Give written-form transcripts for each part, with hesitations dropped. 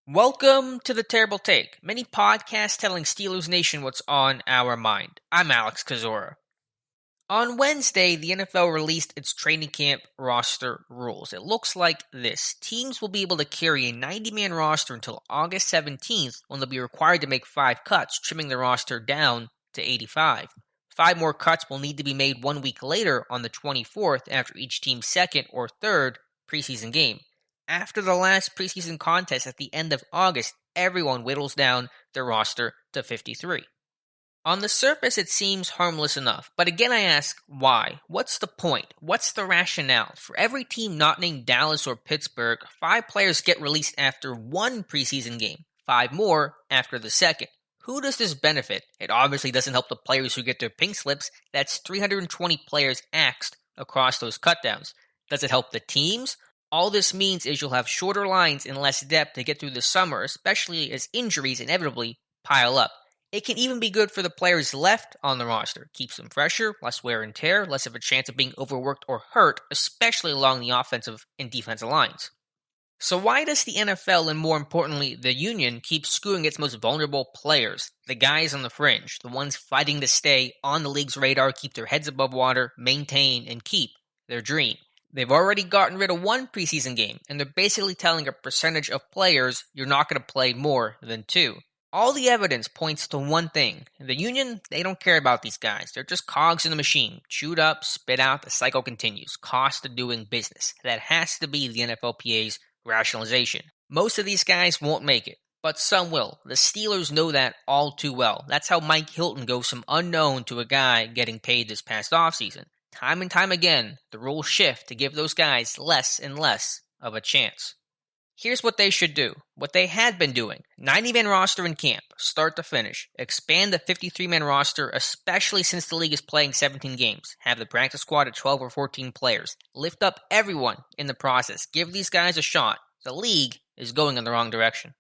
Welcome to The Terrible Take, mini podcast telling Steelers Nation what's on our mind. I'm Alex Kozora. On Wednesday, the NFL released its training camp roster rules. It looks like this. Teams will be able to carry a 90-man roster until August 17th, when they'll be required to make 5 cuts, trimming the roster down to 85. 5 more cuts will need to be made 1 week later on the 24th after each team's second or third preseason game. After the last preseason contest at the end of August, everyone whittles down their roster to 53. On the surface, it seems harmless enough, but again I ask, why? What's the point? What's the rationale? For every team not named Dallas or Pittsburgh, 5 players get released after 1 preseason game, 5 more after the second. Who does this benefit? It obviously doesn't help the players who get their pink slips. That's 320 players axed across those cutdowns. Does it help the teams? All this means is you'll have shorter lines and less depth to get through the summer, especially as injuries inevitably pile up. It can even be good for the players left on the roster. Keeps them fresher, less wear and tear, less of a chance of being overworked or hurt, especially along the offensive and defensive lines. So why does the NFL, and more importantly, the union, keep screwing its most vulnerable players? The guys on the fringe, the ones fighting to stay on the league's radar, keep their heads above water, maintain, and keep their dream. They've already gotten rid of 1 preseason game, and they're basically telling a percentage of players you're not going to play more than 2. All the evidence points to one thing. The union, they don't care about these guys. They're just cogs in the machine. Chewed up, spit out, the cycle continues. Cost of doing business. That has to be the NFLPA's rationalization. Most of these guys won't make it, but some will. The Steelers know that all too well. That's how Mike Hilton goes from unknown to a guy getting paid this past offseason. Time and time again, the rules shift to give those guys less and less of a chance. Here's what they should do. What they had been doing. 90-man roster in camp, start to finish. Expand the 53-man roster, especially since the league is playing 17 games. Have the practice squad at 12 or 14 players. Lift up everyone in the process. Give these guys a shot. The league is going in the wrong direction.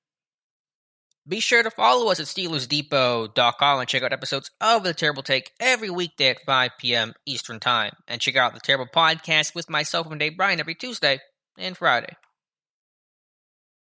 Be sure to follow us at SteelersDepot.com and check out episodes of The Terrible Take every weekday at 5 p.m. Eastern Time. And check out The Terrible Podcast with myself and Dave Bryan every Tuesday and Friday.